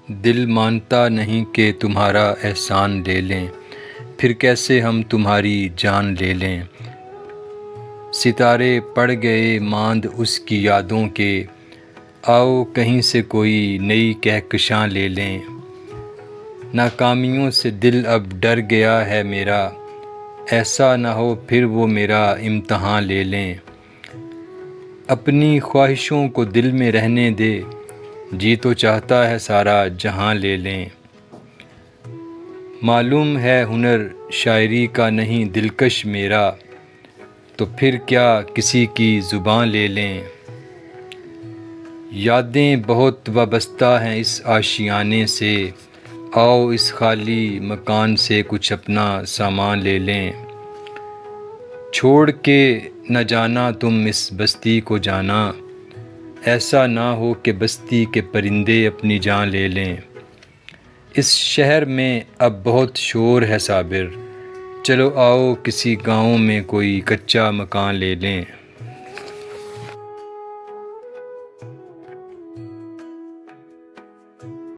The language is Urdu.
دل مانتا نہیں کہ تمہارا احسان لے لیں، پھر کیسے ہم تمہاری جان لے لیں۔ ستارے پڑ گئے ماند اس کی یادوں کے، آؤ کہیں سے کوئی نئی کہکشاں لے لیں۔ ناکامیوں سے دل اب ڈر گیا ہے میرا، ایسا نہ ہو پھر وہ میرا امتحان لے لیں۔ اپنی خواہشوں کو دل میں رہنے دے، جی تو چاہتا ہے سارا جہاں لے لیں۔ معلوم ہے ہنر شاعری کا نہیں دلکش میرا، تو پھر کیا کسی کی زبان لے لیں۔ یادیں بہت وابستہ ہیں اس آشیانے سے، آؤ اس خالی مکان سے کچھ اپنا سامان لے لیں۔ چھوڑ کے نہ جانا تم اس بستی کو جانا، ایسا نہ ہو کہ بستی کے پرندے اپنی جان لے لیں۔ اس شہر میں اب بہت شور ہے صابر، چلو آؤ کسی گاؤں میں کوئی کچا مکان لے لیں۔